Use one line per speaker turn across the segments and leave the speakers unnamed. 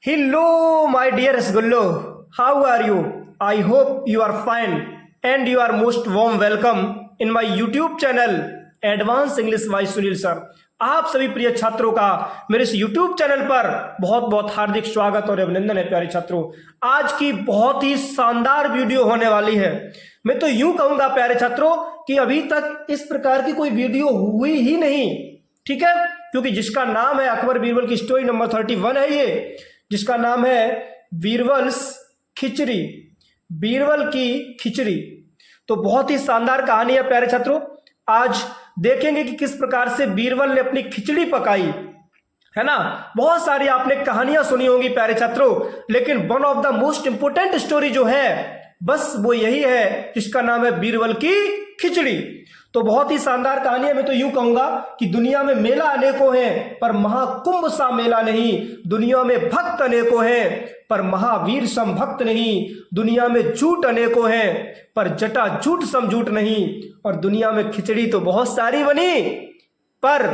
Hello, my dear Rasgullo. How are you? I hope you are fine and you are most warm welcome in my YouTube channel Advanced English by Sunil sir. आप सभी प्रिय छात्रों का मेरे इस YouTube channel पर बहुत बहुत हार्दिक स्वागत और अभिनंदन है। प्यारे छात्रों, आज की बहुत ही शानदार वीडियो होने वाली है। मैं तो यूं कहूंगा प्यारे छात्रों कि अभी तक इस प्रकार की कोई वीडियो हुई ही नहीं, ठीक है, क्योंकि जिसका नाम है अकबर बीरबल की स्टोरी नंबर 31 है ये, जिसका नाम है बीरबल्स खिचड़ी, बीरबल की खिचड़ी। तो बहुत ही शानदार कहानी है प्यारे छात्रों। आज देखेंगे कि किस प्रकार से बीरबल ने अपनी खिचड़ी पकाई, है ना। बहुत सारी आपने कहानियां सुनी होंगी प्यारे छात्रों, लेकिन one of the most important story जो है बस वो यही है जिसका नाम है बीरबल की खिचड़ी। तो बहुत ही शानदार कहानी है। मैं तो यूं कहूंगा कि दुनिया में मेला अनेकों हैं पर महाकुंभ सा मेला नहीं, दुनिया में भक्त अनेकों हैं पर महावीर सम भक्त नहीं, दुनिया में झूठ अनेकों हैं पर जटा झूठ सम झूठ नहीं, और दुनिया में खिचड़ी तो बहुत सारी बनी पर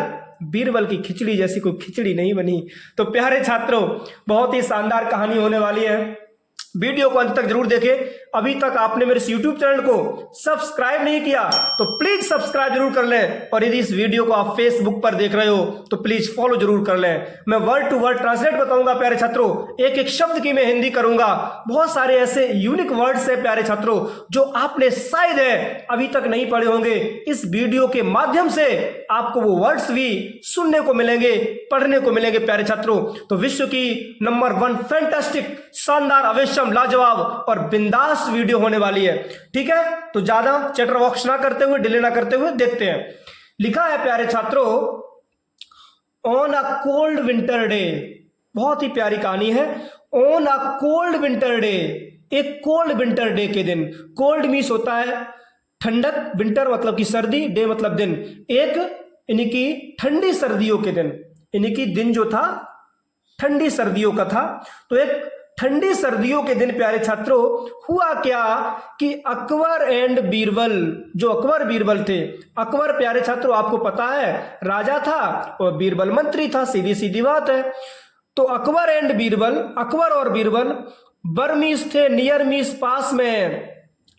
बीरबल की खिचड़ी जैसी कोई खिचड़ी नहीं बनी। तो प्यारे छात्रों, बहुत ही शानदार कहानी होने वाली है। वीडियो को अंत तक जरूर देखें। अभी तक आपने मेरे इस YouTube चैनल को सब्सक्राइब नहीं किया तो प्लीज सब्सक्राइब जरूर कर लें, और यदि इस वीडियो को आप फेसबुक पर देख रहे हो तो प्लीज फॉलो जरूर कर लें। मैं वर्ड टू वर्ड ट्रांसलेट बताऊंगा प्यारे छात्रों, एक एक शब्द की मैं हिंदी करूंगा। बहुत सारे ऐसे यूनिक वर्ड्स है प्यारे छात्रों जो आपने शायद है अभी तक नहीं पढ़े होंगे। इस वीडियो के माध्यम से आपको वो वर्ड्स भी सुनने को मिलेंगे, पढ़ने को मिलेंगे प्यारे छात्रों। तो विश्व की नंबर 1 फैंटास्टिक, शानदार, अवेशम, लाजवाब और बिंदास वीडियो होने वाली है, ठीक है। तो ज्यादा चैटर बॉक्स ना करते हुए, डिले ना करते हुए देखते हैं। लिखा है प्यारे छात्रों, on a cold winter day. बहुत ही प्यारी कहानी है। On a cold winter day, एक कोल्ड विंटर डे के दिन। कोल्ड मीन्स होता है ठंडक, विंटर मतलब की सर्दी, डे मतलब दिन। एक यानी कि ठंडी सर्दियों के दिन, यानी कि दिन जो था ठंडी सर्दियों का था। तो एक ठंडी सर्दियों के दिन प्यारे छात्रों हुआ क्या कि अकबर एंड बीरबल, जो अकबर बीरबल थे, अकबर प्यारे छात्रों आपको पता है राजा था और बीरबल मंत्री था, सीधी सीधी बात है। तो अकबर एंड बीरबल, अकबर और बीरबल बरमीस थे, नियर मीस, पास में,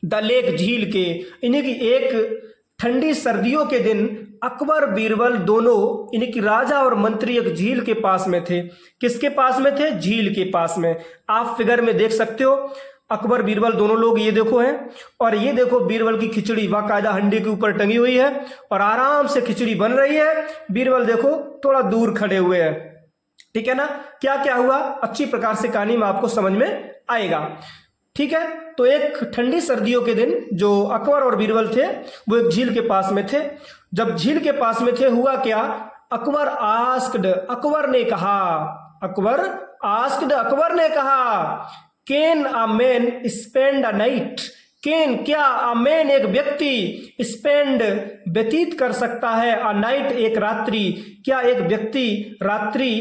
द लेक, झील के। इन्हीं की एक ठंडी सर्दियों के दिन अकबर बीरबल दोनों यानी कि राजा और मंत्री एक झील के पास में थे। किसके पास में थे? झील के पास में। आप फिगर में देख सकते हो अकबर बीरबल दोनों लोग ये देखो हैं, और ये देखो बीरबल की खिचड़ी बाकायदा हंडी के ऊपर टंगी हुई है और आराम से खिचड़ी बन रही है। बीरबल देखो थोड़ा दूर खड़े हुए हैं, ठीक है ना। क्या क्या हुआ अच्छी प्रकार से कहानी में आपको समझ में आएगा, ठीक है। तो एक ठंडी सर्दियों के दिन जो अकबर और बीरबल थे वो एक झील के पास में थे। जब झील के पास में थे हुआ क्या, अकबर आस्क्ड, अकबर ने कहा, अकबर आस्क्ड, अकबर ने कहा, can a man spend a night, can क्या, अ मैन एक व्यक्ति, स्पेंड व्यतीत कर सकता है, अ नाइट एक रात्रि, क्या एक व्यक्ति रात्रि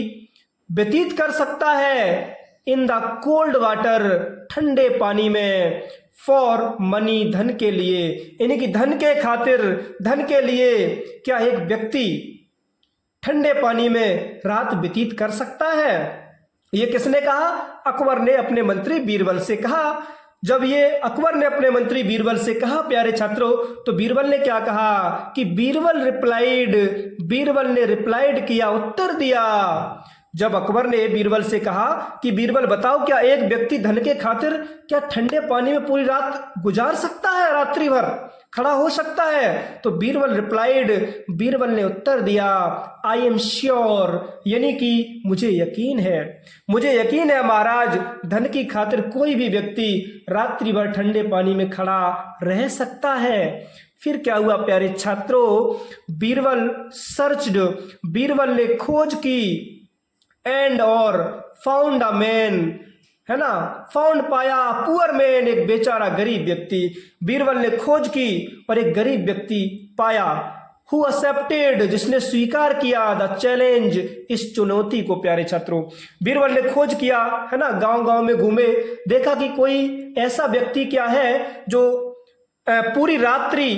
व्यतीत कर सकता है, इन द कोल्ड वाटर, ठंडे पानी में, फॉर मनी, धन के लिए, यानी कि धन के खातिर, धन के लिए क्या एक व्यक्ति ठंडे पानी में रात व्यतीत कर सकता है। ये किसने कहा? अकबर ने अपने मंत्री बीरबल से कहा। जब ये अकबर ने अपने मंत्री बीरबल से कहा प्यारे छात्रों, तो बीरबल ने क्या कहा कि बीरबल रिप्लाइड, बीरबल ने रिप्लाइड किया, उत्तर दिया। जब अकबर ने बीरबल से कहा कि बीरबल बताओ क्या एक व्यक्ति धन के खातिर क्या ठंडे पानी में पूरी रात गुजार सकता है, रात्रि भर खड़ा हो सकता है? तो बीरबल रिप्लाइड, बीरबल ने उत्तर दिया, आई एम श्योर, यानी कि मुझे यकीन है, मुझे यकीन है महाराज, धन की खातिर कोई भी व्यक्ति रात्रि भर ठंडे पानी में खड़ा रह सकता है। फिर क्या हुआ प्यारे छात्रों, बीरबल सर्च्ड, बीरबल ने खोज की, एंड और फाउंड अ मैन, है ना, फाउंड पाया, पुअर मैन एक बेचारा गरीब व्यक्ति। बीरबल ने खोज की और एक गरीब व्यक्ति पाया, हु एक्सेप्टेड, जिसने स्वीकार किया, द चैलेंज, इस चुनौती को। प्यारे छात्रों बीरबल ने खोज किया, है ना, गांव गांव में घूमे, देखा कि कोई ऐसा व्यक्ति क्या है जो पूरी रात्रि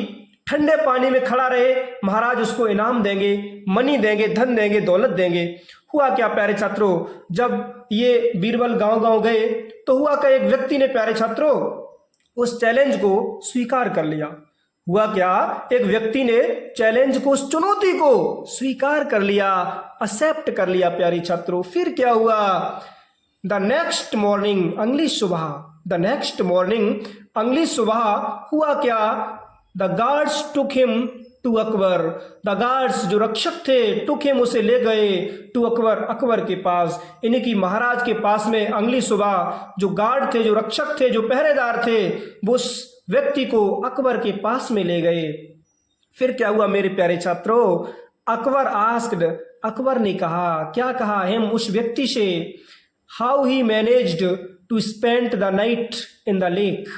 ठंडे पानी में खड़ा रहे, महाराज उसको इनाम देंगे, मनी देंगे, धन देंगे, दौलत देंगे। हुआ क्या प्यारे छात्रों, जब ये बीरबल गांव गांव गए तो हुआ क्या, एक व्यक्ति ने प्यारे छात्रों उस चैलेंज को स्वीकार कर लिया। हुआ क्या, एक व्यक्ति ने चैलेंज को, उस चुनौती को स्वीकार कर लिया, एक्सेप्ट कर लिया प्यारे छात्रों। फिर क्या हुआ, द नेक्स्ट मॉर्निंग अगली सुबह, द नेक्स्ट मॉर्निंग अगली सुबह हुआ क्या, the guards took him to Akbar, the guards जो रक्षक थे, टुक हिम उसे ले गए टू अकबर, अकबर के पास, यानी कि महाराज के पास में। अगली सुबह जो गार्ड थे, जो रक्षक थे, जो पहरेदार थे, वो उस व्यक्ति को अकबर के पास में ले गए। फिर क्या हुआ मेरे प्यारे छात्रों, अकबर आस्क्ड, अकबर ने कहा, क्या कहा, हिम उस व्यक्ति से, how he managed to spend the night in the lake.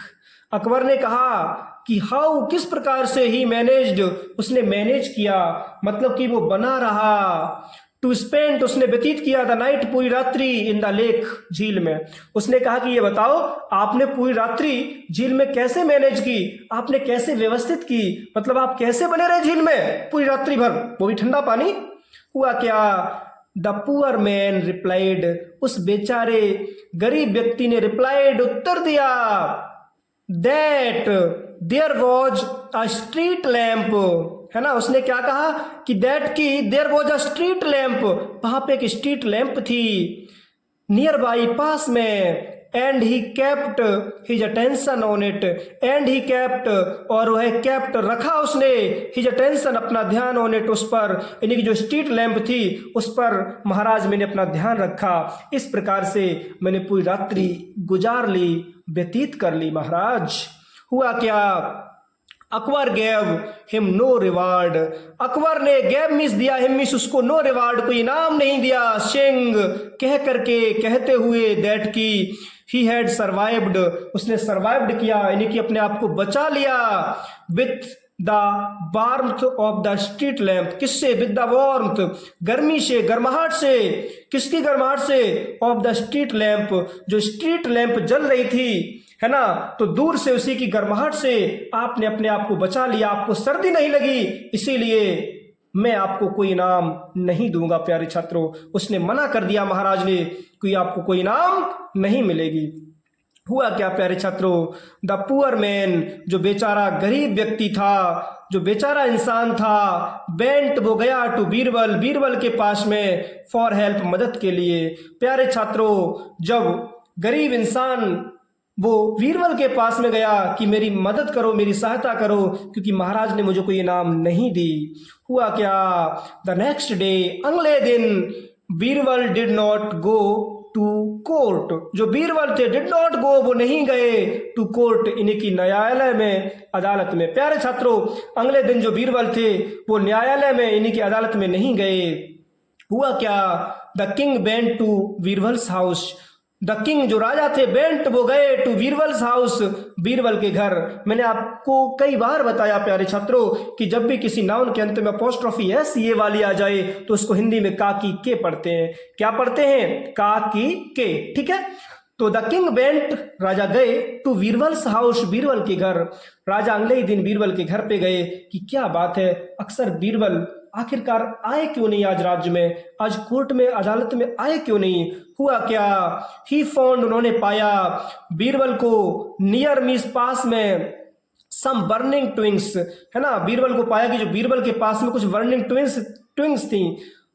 Akbar ने कहा कि हाउ, किस प्रकार से ही मैनेज्ड, उसने मैनेज किया, मतलब कि वो बना रहा, टू स्पेंड उसने व्यतीत किया, द नाइट पूरी रात्रि, इन द लेक झील में। उसने कहा कि ये बताओ आपने पूरी रात्रि झील में कैसे मैनेज की, आपने कैसे व्यवस्थित की, मतलब आप कैसे बने रहे झील में पूरी रात्रि भर, वो भी ठंडा पानी। हुआ क्या, द पुअर मैन रिप्लाइड, उस बेचारे गरीब व्यक्ति ने रिप्लाइड, उत्तर दिया, that there was a street lamp, है ना। उसने क्या कहा कि दैट की there was a street lamp, वहां पे एक स्ट्रीट लैंप थी, नियर बाई पास में, and he kept his attention on it, and he kept और वह केप्ट रखा उसने, हिज अटेंशन अपना ध्यान, ऑन इट उस पर, यानी कि जो स्ट्रीट लैंप थी उस पर महाराज मैंने अपना ध्यान रखा। इस प्रकार से मैंने पूरी रात्रि गुजार ली, व्यतीत कर ली महाराज। हुआ क्या, Akbar gave him no reward, Akbar ने गेव मिस दिया, हिम मिस उसको, नो रिवार्ड कोई इनाम नहीं दिया, सिंग कह करके, कहते हुए, दैट की ही हैड सर्वाइव्ड उसने सर्वाइव्ड किया, यानी कि अपने आप को बचा लिया, with the warmth of the street lamp, किससे, विद द वार्मथ गर्मी से, गर्माहट से, किसकी गर्माहट से, ऑफ द स्ट्रीट लैंप जो स्ट्रीट लैंप जल रही थी, है ना, तो दूर से उसी की गर्माहट से आपने अपने आप को बचा लिया, आपको सर्दी नहीं लगी, इसीलिए मैं आपको कोई इनाम नहीं दूंगा प्यारे छात्रों। उसने मना कर दिया महाराज ने कि आपको कोई इनाम नहीं मिलेगी। हुआ क्या प्यारे छात्रों, द पुअर मैन जो बेचारा गरीब व्यक्ति था, जो बेचारा इंसान था, बेंट वो गया टू बीरबल, बीरबल के पास में, फॉर हेल्प मदद के लिए। प्यारे छात्रों, जब गरीब इंसान वो बीरबल के पास में गया कि मेरी मदद करो, मेरी सहायता करो, क्योंकि महाराज ने मुझे कोई इनाम नहीं दी। हुआ क्या, द नेक्स्ट डे अगले दिन, Birbal did not go to court, जो बीरबल थे, डिड नॉट गो वो नहीं गए, टू कोर्ट यानी कि न्यायालय में, अदालत में। प्यारे छात्रों, अगले दिन जो बीरबल थे वो न्यायालय में यानी कि अदालत में नहीं गए। हुआ क्या, the king went to Birbal's house, the king जो राजा थे, बेंट वो गए टू बीरबल्स हाउस, बीरबल के घर। मैंने आपको कई बार बताया प्यारे छात्रों कि जब भी किसी नाउन के अंत में अपोस्ट्रोफी एस ये वाली आ जाए तो उसको हिंदी में का की के पढ़ते हैं। क्या पढ़ते हैं, का की के, ठीक है। तो द किंग बेंट, राजा गए टू बीरबल्स हाउस, बीरबल के घर। राजा अगले ही दिन बीरबल के घर पे गए कि क्या बात है, अक्सर बीरबल आखिरकार आए क्यों नहीं आज राज्य में, आज कोर्ट में, अदालत में आए क्यों नहीं। हुआ क्या, ही फाउंड उन्होंने पाया बीरबल को, नियर मीस पास में, सम बर्निंग ट्विंग्स, है ना, बीरबल को पाया कि जो बीरबल के पास में कुछ बर्निंग ट्विंग्स थी।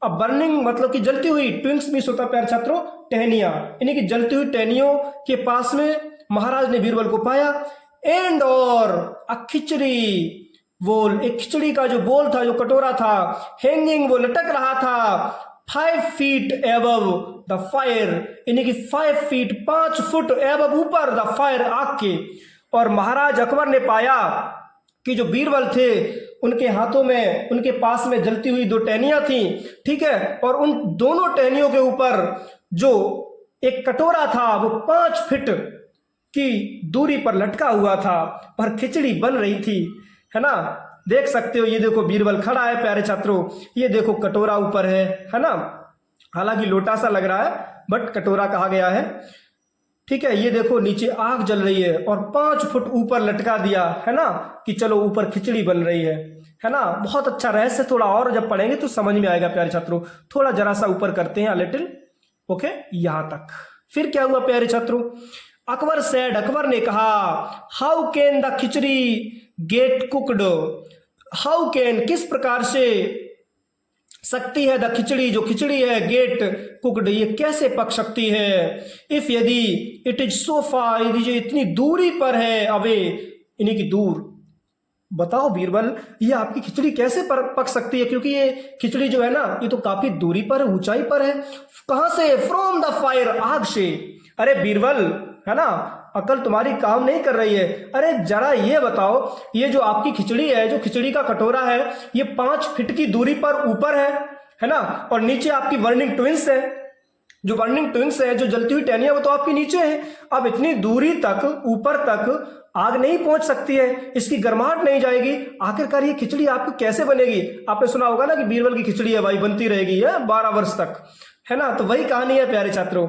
अब बर्निंग मतलब कि जलती हुई, ट्विंग्स मीस होता प्यारे छात्रों टहनियां, यानी कि जलती हुई टहनियों के पास में महाराज ने बीरबल को पाया। एंड और अ खिचड़ी बोल, एक खिचड़ी का जो बोल था, जो कटोरा था, हैंगिंग वो लटक रहा था, 5 फीट एबव द फायर, यानी कि 5 फीट 5 फुट एबव ऊपर द फायर, आग के। और महाराज अकबर ने पाया कि जो बीरबल थे उनके हाथों में, उनके पास में जलती हुई 2 टहनियां थी, ठीक है, और उन दोनों टहनियों के ऊपर जो एक कटोरा था वो 5 फीट की दूरी पर लटका हुआ था, पर खिचड़ी बन रही थी, है ना। देख सकते हो, ये देखो बीरबल खड़ा है प्यारे छात्रों, ये देखो कटोरा ऊपर है ना, हालांकि लोटा सा लग रहा है बट कटोरा कहा गया है, ठीक है। ये देखो नीचे आग जल रही है और 5 फुट ऊपर लटका दिया, है ना, कि चलो ऊपर खिचड़ी बन रही है है ना, बहुत अच्छा रहस्य, थोड़ा और जब पढ़ेंगे तो समझ में आएगा प्यारे छात्रों। थोड़ा जरा सा ऊपर करते हैं लिटिल, ओके, यहां तक। फिर क्या हुआ प्यारे छात्रों, अकबर सेड, अकबर ने कहा, how can the khichdi get cooked, how can, किस प्रकार से सकती है, द खिचड़ी, जो खिचड़ी है, गेट कुकड, ये कैसे पक सकती है, इफ, यदि, इट इज सो फार, यदि जो इतनी दूरी पर है, अवे, यानी कि दूर। बताओ बीरबल, ये आपकी खिचड़ी कैसे पक सकती है, क्योंकि ये खिचड़ी जो है ना, ये तो काफी दूरी पर है, ऊंचाई पर है। कहां से, फ्रॉम द फायर, आग से। अरे बीरबल, है ना, अकल तुम्हारी काम नहीं कर रही है। अरे जरा ये बताओ, ये जो आपकी खिचड़ी है, जो खिचड़ी का कटोरा है, ये 5 फीट की दूरी पर ऊपर है ना, और नीचे आपकी बर्निंग ट्विंस है, जो बर्निंग ट्विंस है, जो जलती हुई टहनियां, वो तो आपकी नीचे है। अब इतनी दूरी तक, ऊपर तक आग नहीं पहुंच सकती है, इसकी गर्माहट नहीं जाएगी, आखिरकार ये खिचड़ी आपको कैसे बनेगी। आपने सुना होगा ना कि बीरबल की खिचड़ी है भाई, बनती रहेगी है 12 वर्ष तक, है ना। तो वही कहानी है प्यारे छात्रों,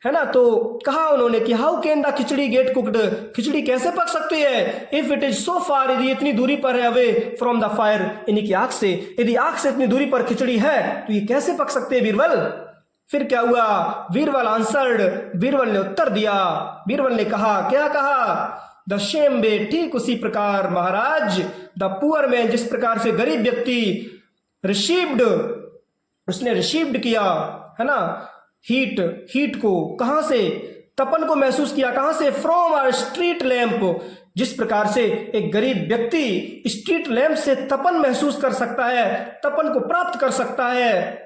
है ना। तो कहा उन्होंने कि how can the khichdi get cooked, खिचड़ी कैसे पक सकती है, if it is so far, यदि इतनी दूरी पर है, अवे फ्रॉम द फायर, यानी कि आग से, यदि आग से इतनी दूरी पर खिचड़ी है तो ये कैसे पक सकती है बीरबल। फिर क्या हुआ, बीरबल आंसर्ड, बीरबल ने उत्तर दिया, बीरबल ने कहा, क्या कहा, द सेम वे, ठीक उसी प्रकार महाराज, द पुअर मैन, जिस प्रकार से गरीब व्यक्ति रिसीव्ड, उसने रिसीव्ड किया, है ना, हीट को, कहां से, तपन को महसूस किया, कहां से, फ्रॉम अ स्ट्रीट लैंप, जिस प्रकार से एक गरीब व्यक्ति स्ट्रीट लैंप से तपन महसूस कर सकता है, तपन को प्राप्त कर सकता है,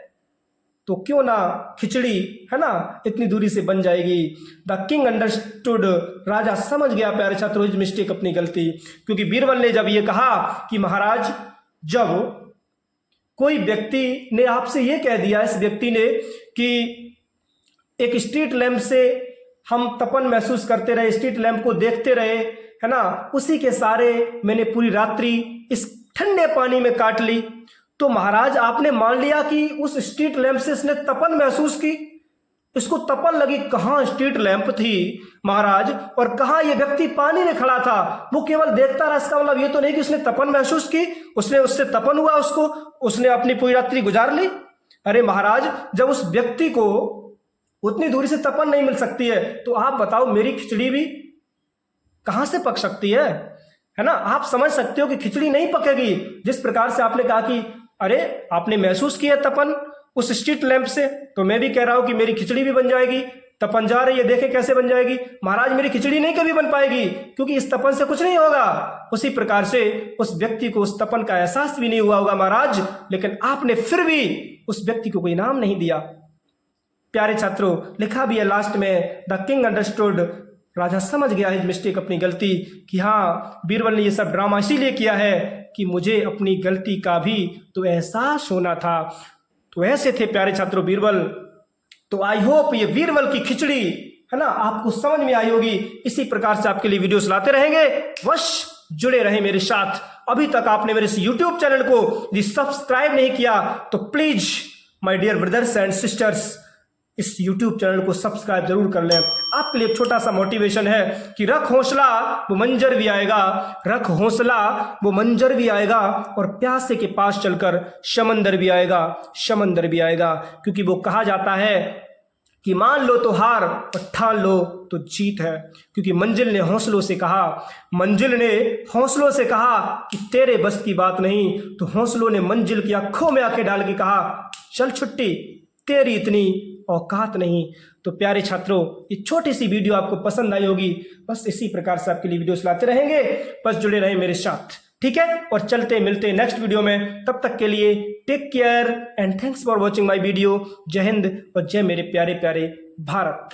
तो क्यों ना खिचड़ी, है ना, इतनी दूरी से बन जाएगी। द किंग अंडरस्टूड, राजा समझ गया प्यारे छात्रों हिज मिस्टेक, अपनी गलती, क्योंकि बीरबल ने जब ये कहा कि महाराज, जब कोई व्यक्ति ने आपसे ये कह दिया, इस व्यक्ति ने, कि एक स्ट्रीट लैंप से हम तपन महसूस करते रहे, स्ट्रीट लैंप को देखते रहे, है ना, उसी के सारे मैंने पूरी रात्रि इस ठंडे पानी में काट ली, तो महाराज आपने मान लिया कि उस स्ट्रीट लैंप से इसने तपन महसूस की, इसको तपन लगी। कहां स्ट्रीट लैंप थी महाराज, और कहां ये व्यक्ति पानी में खड़ा था, वो केवल देखता रहा। इसका मतलब ये तो नहीं कि उसने तपन महसूस की, उसने, उससे तपन हुआ, उसको, उसने अपनी पूरी रात्रि गुजार ली। अरे महाराज, जब उस व्यक्ति को उतनी दूरी से तपन नहीं मिल सकती है, तो आप बताओ मेरी खिचड़ी भी कहां से पक सकती है ना। आप समझ सकते हो कि खिचड़ी नहीं पकेगी। जिस प्रकार से आपने कहा कि अरे आपने महसूस किया तपन उस स्ट्रीट लैंप से, तो मैं भी कह रहा हूं कि मेरी खिचड़ी भी बन जाएगी। तपन जा रही है, देखे कैसे बन जाएगी। महाराज मेरी खिचड़ी नहीं कभी बन पाएगी, क्योंकि इस तपन से कुछ नहीं होगा। उसी प्रकार से उस व्यक्ति को उस तपन का एहसास भी नहीं हुआ होगा महाराज, लेकिन आपने फिर भी उस व्यक्ति को कोई इनाम नहीं दिया। प्यारे छात्रों, लिखा भी है लास्ट में, द किंग अंडरस्टूड, राजा समझ गया हिज मिस्टेक, अपनी गलती, कि हाँ बीरबल ने ये सब ड्रामा इसीलिए किया है कि मुझे अपनी गलती का भी तो एहसास होना था। तो ऐसे थे प्यारे छात्रों बीरबल। तो आई होप ये बीरबल की खिचड़ी, है ना, आपको समझ में आई होगी। इसी प्रकार से आपके लिए वीडियोस लाते रहेंगे, बस जुड़े रहे मेरे साथ। अभी तक आपने मेरे इस यूट्यूब चैनल को यदि सब्सक्राइब नहीं किया तो please my dear brothers and sisters, इस YouTube चैनल को सब्सक्राइब जरूर कर लें। आपके लिए एक छोटा सा मोटिवेशन है कि रख हौसला वो मंजर भी आएगा, रख हौसला वो मंजर भी आएगा, और प्यासे के पास चलकर समंदर भी आएगा, समंदर भी आएगा। क्योंकि वो कहा जाता है कि मान लो तो हार और ठान लो तो जीत है। क्योंकि मंजिल ने हौसलों से कहा, मंजिल ने हौसलों से कहा कि तेरे बस की बात नहीं, तो हौसलों ने मंजिल की आंखों में आंखें डाल के कहा चल छुट्टी, तेरी इतनी औकात नहीं। तो प्यारे छात्रों, ये छोटी सी वीडियो आपको पसंद आई होगी। बस इसी प्रकार से आपके लिए वीडियोस लाते रहेंगे, बस जुड़े रहें मेरे साथ, ठीक है। और चलते मिलते नेक्स्ट वीडियो में, तब तक के लिए take care and thanks for watching my video. जय हिंद और जय मेरे प्यारे प्यारे भारत।